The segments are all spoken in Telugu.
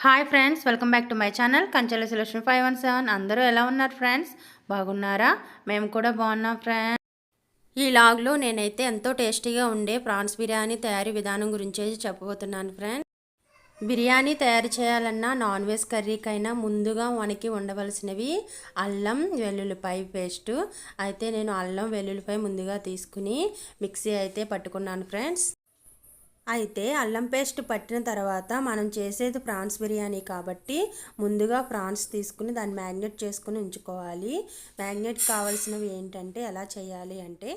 Hi friends, welcome back to my channel Kanchela solution 517. అందరూ ఎలా ఉన్నారు ఫ్రెండ్స్? బాగున్నారా? మేము కూడా బాగున్నాం ఫ్రెండ్స్. ఈ లాగ్లో నేనైతే ఎంతో టేస్టీగా ఉండే ప్రాన్స్ బిర్యానీ తయారీ విధానం గురించి చెప్పబోతున్నాను ఫ్రెండ్స్. బిర్యానీ తయారు చేయాలన్నా నాన్ వెజ్ కర్రీకైనా ముందుగా మనకి ఉండవలసినవి అల్లం వెల్లుల్లిపాయ పేస్టు. అయితే నేను అల్లం వెల్లుల్లిపాయ ముందుగా తీసుకుని మిక్సీ అయితే పట్టుకున్నాను ఫ్రెండ్స్. అయితే అల్లం పేస్ట్ పట్టిన తర్వాత మనం చేసేది ప్రాన్స్ బిర్యానీ కాబట్టి ముందుగా ప్రాన్స్ తీసుకుని దాన్ని మ్యారినేట్ చేసుకుని ఉంచుకోవాలి. మ్యారినేట్ కావాల్సినవి ఏంటంటే ఎలా చేయాలి అంటే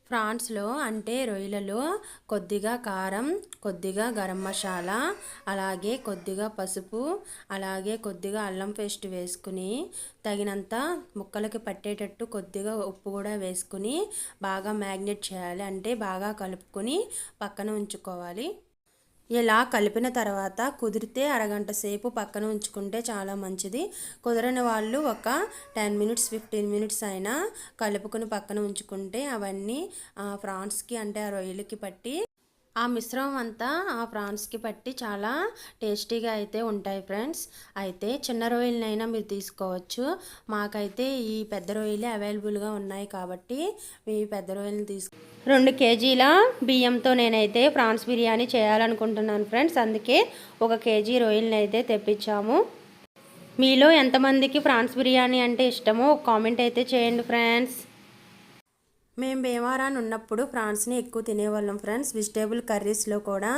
ప్రాన్స్లో అంటే రొయ్యలలో కొద్దిగా కారం, కొద్దిగా గరం మసాలా, అలాగే కొద్దిగా పసుపు, అలాగే కొద్దిగా అల్లం పేస్ట్ వేసుకుని తగినంత ముక్కలకి పట్టేటట్టు కొద్దిగా ఉప్పు కూడా వేసుకుని బాగా మ్యారినేట్ చేయాలి. అంటే బాగా కలుపుకొని పక్కన ఉంచుకోవాలి. ఇలా కలిపిన తర్వాత కుదిరితే అరగంట సేపు పక్కన ఉంచుకుంటే చాలా మంచిది. కుదరని వాళ్ళు ఒక 10 మినిట్స్ 15 మినిట్స్ అయినా కలుపుకొని పక్కన ఉంచుకుంటే అవన్నీ ప్రాన్స్కి అంటే ఆ రొయ్యలకి పట్టి ఆ మిశ్రమం అంతా ఆ ప్రాన్స్కి పట్టి చాలా టేస్టీగా అయితే ఉంటాయి ఫ్రెండ్స్. అయితే చిన్న రొయ్యలనైనా మీరు తీసుకోవచ్చు. మాకైతే ఈ పెద్ద రొయ్యలే అవైలబుల్గా ఉన్నాయి కాబట్టి మీ పెద్ద రొయ్యలను 2 కేజీల బియ్యంతో నేనైతే ప్రాన్స్ బిర్యానీ చేయాలనుకుంటున్నాను ఫ్రెండ్స్. అందుకే 1 కేజీ రొయ్యలని అయితే తెప్పించాము. మీలో ఎంతమందికి ప్రాన్స్ బిర్యానీ అంటే ఇష్టమో ఒక కామెంట్ అయితే చేయండి ఫ్రెండ్స్. మేము భీమవరం ఉన్నప్పుడు ప్రాన్స్ని ఎక్కువ తినేవాళ్ళం ఫ్రెండ్స్. వెజిటేబుల్ కర్రీస్లో కూడా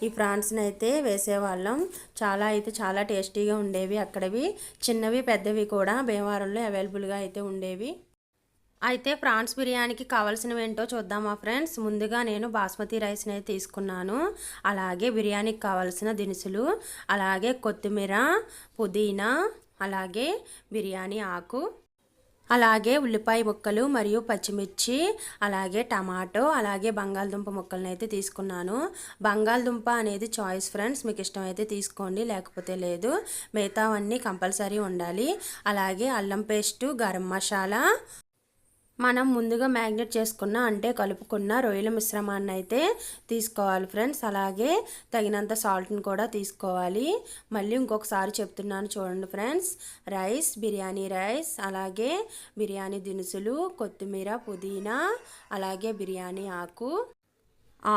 ఈ ప్రాన్స్ని అయితే వేసేవాళ్ళం. చాలా టేస్టీగా ఉండేవి. అక్కడవి చిన్నవి పెద్దవి కూడా భీమవరంలో అవైలబుల్గా అయితే ఉండేవి. అయితే ప్రాన్స్ బిర్యానీకి కావాల్సినవి ఏంటో చూద్దామా ఫ్రెండ్స్. ముందుగా నేను బాస్మతి రైస్ని అయితే తీసుకున్నాను. అలాగే బిర్యానీకి కావాల్సిన దినుసులు, అలాగే కొత్తిమీర, పుదీనా, అలాగే బిర్యానీ ఆకు, అలాగే ఉల్లిపాయ ముక్కలు మరియు పచ్చిమిర్చి, అలాగే టమాటో, అలాగే బంగాళదుంప ముక్కలను అయితే తీసుకున్నాను. బంగాళదుంప అనేది చాయిస్ ఫ్రెండ్స్, మీకు ఇష్టమైతే తీసుకోండి లేకపోతే లేదు. మిగతావన్నీ కంపల్సరీ ఉండాలి. అలాగే అల్లం పేస్టు, గరం మసాలా, మనం ముందుగా మ్యాగ్నేట్ చేసుకున్న అంటే కలుపుకున్న రొయ్యల మిశ్రమాన్ని అయితే తీసుకోవాలి ఫ్రెండ్స్. అలాగే తగినంత సాల్ట్ని కూడా తీసుకోవాలి. మళ్ళీ ఇంకొకసారి చెప్తున్నాను చూడండి ఫ్రెండ్స్. రైస్, బిర్యానీ రైస్, అలాగే బిర్యానీ దినుసులు, కొత్తిమీర, పుదీనా, అలాగే బిర్యానీ ఆకు,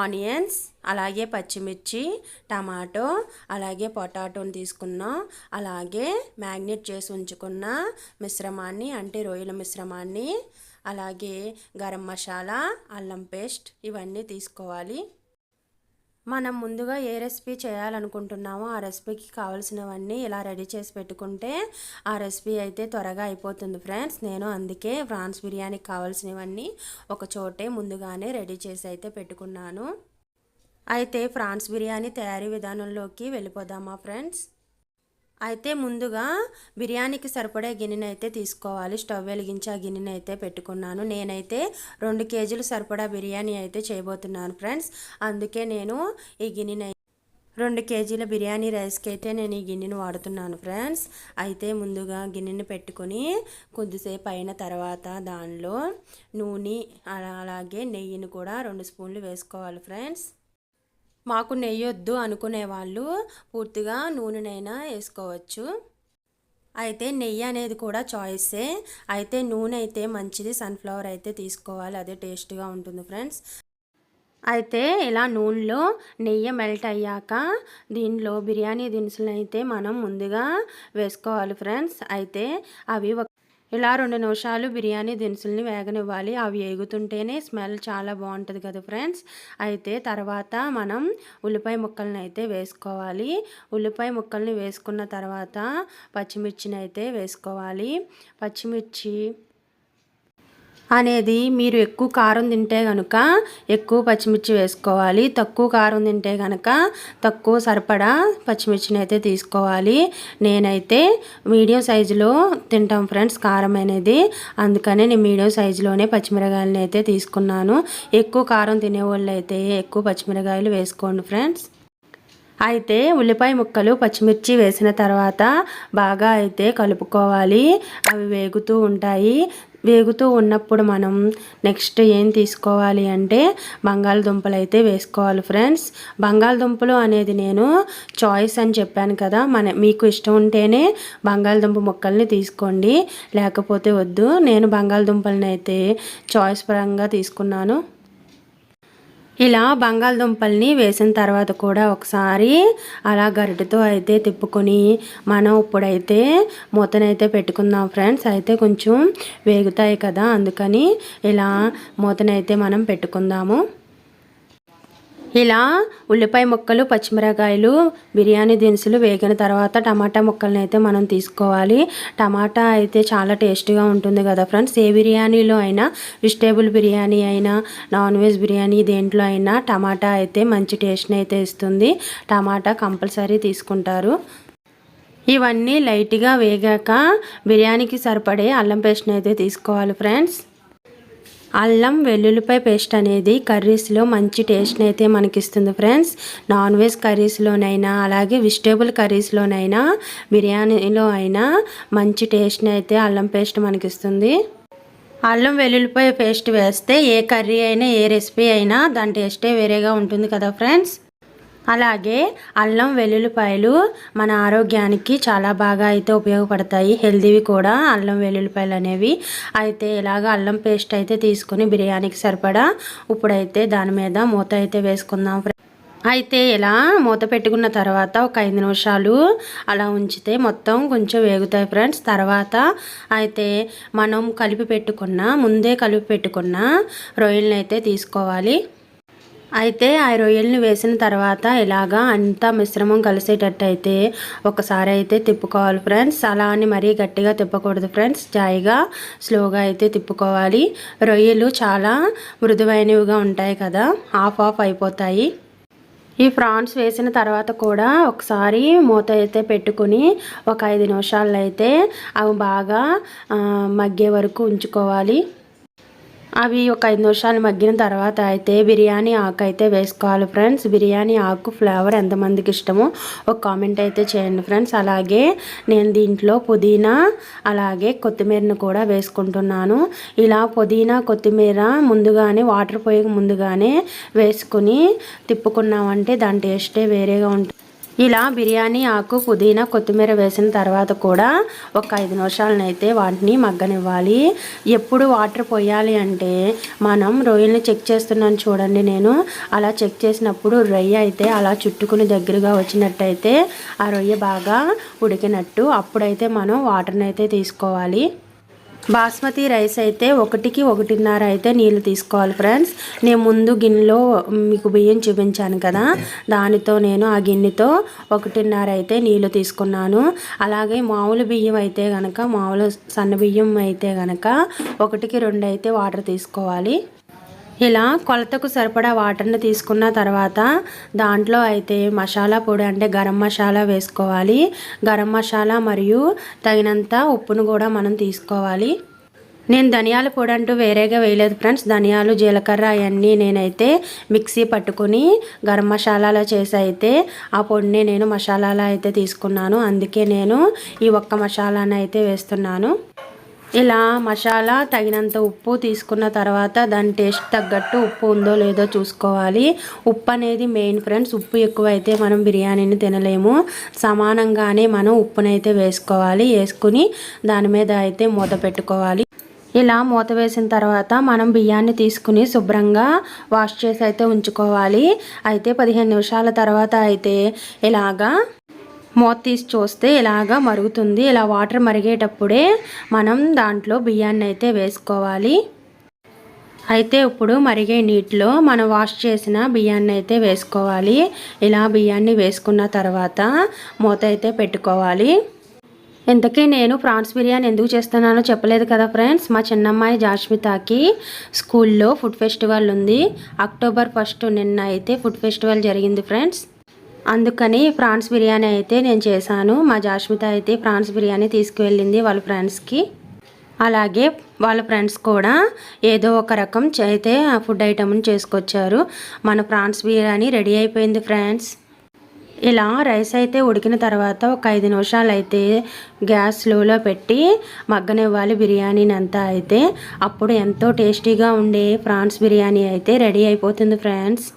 ఆనియన్స్, అలాగే పచ్చిమిర్చి, టమాటో, అలాగే పొటాటోని తీసుకున్నాం. అలాగే మ్యాగ్నేట్ చేసి ఉంచుకున్న మిశ్రమాన్ని అంటే రొయ్యల మిశ్రమాన్ని, అలాగే గరం మసాలా, అల్లం పేస్ట్ ఇవన్నీ తీసుకోవాలి. మనం ముందుగా ఏ రెసిపీ చేయాలనుకుంటున్నామో ఆ రెసిపీకి కావాల్సినవన్నీ ఇలా రెడీ చేసి పెట్టుకుంటే ఆ రెసిపీ అయితే త్వరగా అయిపోతుంది ఫ్రెండ్స్. నేను అందుకే ప్రాన్స్ బిర్యానీకి కావాల్సినవన్నీ ఒక చోటే ముందుగానే రెడీ చేసి అయితే పెట్టుకున్నాను. అయితే ప్రాన్స్ బిర్యానీ తయారీ విధానంలోకి వెళ్ళిపోదామా ఫ్రెండ్స్. అయితే ముందుగా బిర్యానీకి సరిపడే గిన్నెని అయితే తీసుకోవాలి. స్టవ్ వెలిగించి ఆ గిన్నెని అయితే పెట్టుకున్నాను. నేనైతే 2 కేజీలు సరిపడా బిర్యానీ అయితే చేయబోతున్నాను ఫ్రెండ్స్. అందుకే నేను ఈ గిన్నెని 2 కేజీల బిర్యానీ రైస్కి అయితే నేను ఈ గిన్నెను వాడుతున్నాను ఫ్రెండ్స్. అయితే ముందుగా గిన్నెని పెట్టుకొని కొద్దిసేపు అయిన తర్వాత దానిలో నూనె అలాగే నెయ్యిని కూడా 2 స్పూన్లు వేసుకోవాలి ఫ్రెండ్స్. మాకు నెయ్యి వద్దు అనుకునే వాళ్ళు పూర్తిగా నూనెనైనా వేసుకోవచ్చు. అయితే నెయ్యి అనేది కూడా చాయిసే. అయితే నూనె అయితే మంచిది, సన్ఫ్లవర్ అయితే తీసుకోవాలి, అదే టేస్ట్గా ఉంటుంది ఫ్రెండ్స్. అయితే ఇలా నూనెలో నెయ్యి మెల్ట్ అయ్యాక దీనిలో బిర్యానీ దినుసులను అయితే మనం ముందుగా వేసుకోవాలి ఫ్రెండ్స్. అయితే అవి ఇలా 2 నిమిషాలు బిర్యానీ దినుసుల్ని వేగనివ్వాలి. అవి వేగుతుంటేనే స్మెల్ చాలా బాగుంటుంది కదా ఫ్రెండ్స్. అయితే తర్వాత మనం ఉల్లిపాయ ముక్కలను అయితే వేసుకోవాలి. ఉల్లిపాయ ముక్కల్ని వేసుకున్న తర్వాత పచ్చిమిర్చిని అయితే వేసుకోవాలి. పచ్చిమిర్చి అనేది మీరు ఎక్కువ కారం తింటే కనుక ఎక్కువ పచ్చిమిర్చి వేసుకోవాలి. తక్కువ కారం తింటే కనుక తక్కువ సరిపడా పచ్చిమిర్చిని అయితే తీసుకోవాలి. నేనైతే మీడియం సైజులో తింటాం ఫ్రెండ్స్ కారం అనేది, అందుకనే నేను మీడియం సైజులోనే పచ్చిమిరకాయలని అయితే తీసుకున్నాను. ఎక్కువ కారం తినేవాళ్ళు అయితే ఎక్కువ పచ్చిమిరకాయలు వేసుకోండి ఫ్రెండ్స్. అయితే ఉల్లిపాయ ముక్కలు పచ్చిమిర్చి వేసిన తర్వాత బాగా అయితే కలుపుకోవాలి. అవి వేగుతూ ఉంటాయి. వేగుతూ ఉన్నప్పుడు మనం నెక్స్ట్ ఏం తీసుకోవాలి అంటే బంగాళదుంపలు అయితే వేసుకోవాలి ఫ్రెండ్స్. బంగాళదుంపలు అనేది నేను చాయిస్ అని చెప్పాను కదా, మీకు ఇష్టం ఉంటేనే బంగాళదుంప ముక్కల్ని తీసుకోండి, లేకపోతే వద్దు. నేను బంగాళదుంపలని అయితే చాయిస్ పరంగా తీసుకున్నాను. ఇలా బంగాళదుంపల్ని వేసిన తర్వాత కూడా ఒకసారి అలా గరిటెతో అయితే తిప్పుకొని మనం ఇప్పుడైతే మూతనైతే పెట్టుకుందాం ఫ్రెండ్స్. అయితే కొంచెం వేగుతాయి కదా, అందుకని ఇలా మూతనైతే మనం పెట్టుకుందాము. ఇలా ఉల్లిపాయ ముక్కలు, పచ్చిమిరకాయలు, బిర్యానీ దినుసులు వేగిన తర్వాత టమాటా ముక్కల్ని అయితే మనం తీసుకోవాలి. టమాటా అయితే చాలా టేస్టీగా ఉంటుంది కదా ఫ్రెండ్స్. ఏ బిర్యానీలో అయినా, వెజిటేబుల్ బిర్యానీ అయినా, నాన్ వెజ్ బిర్యానీ దేంట్లో అయినా టమాటా అయితే మంచి టేస్ట్ని అయితే ఇస్తుంది. టమాటా కంపల్సరీ తీసుకుంటారు. ఇవన్నీ లైట్గా వేగాక బిర్యానీకి సరిపడే అల్లం పేస్ట్ని అయితే తీసుకోవాలి ఫ్రెండ్స్. అల్లం వెల్లుల్లిపాయ పేస్ట్ అనేది కర్రీస్లో మంచి టేస్ట్ని అయితే మనకిస్తుంది ఫ్రెండ్స్. నాన్ వెజ్ కర్రీస్లోనైనా, అలాగే వెజిటేబుల్ కర్రీస్లోనైనా, బిర్యానీలో అయినా మంచి టేస్ట్ని అయితే అల్లం పేస్ట్ మనకిస్తుంది. అల్లం వెల్లుల్లిపాయ పేస్ట్ వేస్తే ఏ కర్రీ అయినా, ఏ రెసిపీ అయినా దాని టేస్టే వేరేగా ఉంటుంది కదా ఫ్రెండ్స్. అలాగే అల్లం వెల్లుల్లిపాయలు మన ఆరోగ్యానికి చాలా బాగా అయితే ఉపయోగపడతాయి, హెల్దీవి కూడా అల్లం వెల్లుల్లిపాయలు అనేవి. అయితే ఇలాగ అల్లం పేస్ట్ అయితే తీసుకుని బిర్యానీకి సరిపడా ఇప్పుడైతే దాని మీద మూత అయితే వేసుకుందాం. అయితే ఇలా మూత పెట్టుకున్న తర్వాత ఒక 5 నిమిషాలు అలా ఉంచితే మొత్తం కొంచెం వేగుతాయి ఫ్రెండ్స్. తర్వాత అయితే మనం ముందే కలిపి పెట్టుకున్న రొయ్యలను అయితే తీసుకోవాలి. అయితే ఆ రొయ్యల్ని వేసిన తర్వాత ఇలాగా అంతా మిశ్రమం కలిసేటట్టు అయితే ఒకసారి అయితే తిప్పుకోవాలి ఫ్రెండ్స్. అలా అని మరీ గట్టిగా తిప్పకూడదు ఫ్రెండ్స్, జాయిగా స్లోగా అయితే తిప్పుకోవాలి. రొయ్యలు చాలా మృదువైనవిగా ఉంటాయి కదా, ఆఫ్ అయిపోతాయి. ఈ ప్రాన్స్ వేసిన తర్వాత కూడా ఒకసారి మూత అయితే పెట్టుకుని ఒక 5 నిమిషాలు అయితే అవి బాగా మగ్గే వరకు ఉంచుకోవాలి. అవి ఒక 5 నిమిషాలు మగ్గిన తర్వాత అయితే బిర్యానీ ఆకు అయితే వేసుకోవాలి ఫ్రెండ్స్. బిర్యానీ ఆకు ఫ్లేవర్ ఎంతమందికి ఇష్టమో ఒక కామెంట్ అయితే చేయండి ఫ్రెండ్స్. అలాగే నేను దీంట్లో పుదీనా అలాగే కొత్తిమీరను కూడా వేసుకుంటున్నాను. ఇలా పుదీనా, కొత్తిమీర ముందుగానే వాటర్ పోయక ముందుగానే వేసుకుని తిప్పుకున్నామంటే దాని టేస్టే వేరేగా ఉంటుంది. ఇలా బిర్యానీ ఆకు, పుదీనా, కొత్తిమీర వేసిన తర్వాత కూడా ఒక 5 నిమిషాలనైతే వాటిని మగ్గనివ్వాలి. ఎప్పుడు వాటర్ పోయాలి అంటే మనం రొయ్యల్ని చెక్ చేస్తున్నాను చూడండి, నేను అలా చెక్ చేసినప్పుడు రొయ్య అయితే అలా చుట్టుకుని దగ్గరగా వచ్చినట్టయితే ఆ రొయ్య బాగా ఉడికినట్టు. అప్పుడైతే మనం వాటర్ని అయితే తీసుకోవాలి. బాస్మతి రైస్ అయితే 1కి 1.5 అయితే నీళ్ళు తీసుకోవాలి ఫ్రెండ్స్. నేను ముందు గిన్నెలో మీకు బియ్యం చూపించాను కదా, దానితో నేను ఆ గిన్నెతో 1.5 అయితే నీళ్ళు తీసుకున్నాను. అలాగే మామూలు బియ్యం అయితే కనుక, మామూలు సన్న బియ్యం అయితే కనుక 1కి 2 అయితే వాటర్ తీసుకోవాలి. ఇలా కొలతకు సరిపడా వాటర్ని తీసుకున్న తర్వాత దాంట్లో అయితే మసాలా పొడి అంటే గరం మసాలా వేసుకోవాలి. గరం మసాలా మరియు తగినంత ఉప్పును కూడా మనం తీసుకోవాలి. నేను ధనియాల పొడి అంటూ వేరేగా వేయలేదు ఫ్రెండ్స్. ధనియాలు, జీలకర్ర అవన్నీ నేనైతే మిక్సీ పట్టుకుని గరం మసాలాలో చేసి అయితే ఆ పొడిని నేను మసాలాలో అయితే తీసుకున్నాను. అందుకే నేను ఈ ఒక్క మసాలాను అయితే వేస్తున్నాను. ఇలా మసాలా తగినంత ఉప్పు తీసుకున్న తర్వాత దాని టేస్ట్ తగ్గట్టు ఉప్పు ఉందో లేదో చూసుకోవాలి. ఉప్పు అనేది మెయిన్ ఫ్రెండ్స్. ఉప్పు ఎక్కువైతే మనం బిర్యానీని తినలేము. సమానంగానే మనం ఉప్పునైతే వేసుకోవాలి. వేసుకుని దాని మీద అయితే మూత పెట్టుకోవాలి. ఇలా మూత వేసిన తర్వాత మనం బియ్యాన్ని తీసుకుని శుభ్రంగా వాష్ చేసి అయితే ఉంచుకోవాలి. అయితే 15 నిమిషాల తర్వాత అయితే ఇలాగా మూత తీసి చూస్తే ఇలాగా మరుగుతుంది. ఇలా వాటర్ మరిగేటప్పుడే మనం దాంట్లో బియ్యాన్ని అయితే వేసుకోవాలి. అయితే ఇప్పుడు మరిగే నీటిలో మనం వాష్ చేసిన బియ్యాన్ని అయితే వేసుకోవాలి. ఇలా బియ్యాన్ని వేసుకున్న తర్వాత మూత అయితే పెట్టుకోవాలి. ఇంతకీ నేను ప్రాన్స్ బిర్యానీ ఎందుకు చేస్తున్నానో చెప్పలేదు కదా ఫ్రెండ్స్. మా చిన్నమ్మాయి జాష్మితాకి స్కూల్లో ఫుడ్ ఫెస్టివల్ ఉంది. అక్టోబర్ 1 నిన్న అయితే ఫుడ్ ఫెస్టివల్ జరిగింది ఫ్రెండ్స్. అందుకని ప్రాన్స్ బిర్యానీ అయితే నేను చేశాను. మా జాష్మిత అయితే ప్రాన్స్ బిర్యానీ తీసుకువెళ్ళింది వాళ్ళ ఫ్రెండ్స్కి. అలాగే వాళ్ళ ఫ్రెండ్స్ కూడా ఏదో ఒక రకం అయితే ఫుడ్ ఐటమ్ని చేసుకొచ్చారు. మన ప్రాన్స్ బిర్యానీ రెడీ అయిపోయింది ఫ్రెండ్స్. ఇలా రైస్ అయితే ఉడికిన తర్వాత ఒక 5 నిమిషాలు అయితే గ్యాస్ స్లోలో పెట్టి మగ్గనివ్వాలి బిర్యానీని అంతా. అయితే అప్పుడు ఎంతో టేస్టీగా ఉండే ప్రాన్స్ బిర్యానీ అయితే రెడీ అయిపోతుంది ఫ్రెండ్స్.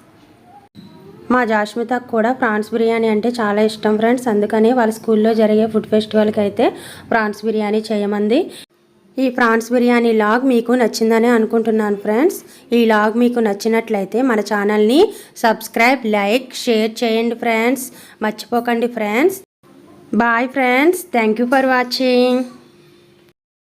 మా జాష్మితకు కూడా ప్రాన్స్ బిర్యానీ అంటే చాలా ఇష్టం ఫ్రెండ్స్. అందుకని వాళ్ళ స్కూల్లో జరిగే ఫుడ్ ఫెస్టివల్కి అయితే ప్రాన్స్ బిర్యానీ చేయమంది. ఈ ప్రాన్స్ బిర్యానీ లాగ్ మీకు నచ్చిందని అనుకుంటున్నాను ఫ్రెండ్స్. ఈ లాగ్ మీకు నచ్చినట్లయితే మన ఛానల్ని సబ్స్క్రైబ్, లైక్, షేర్ చేయండి ఫ్రెండ్స్. మర్చిపోకండి friends. Bye friends. Thank you for watching.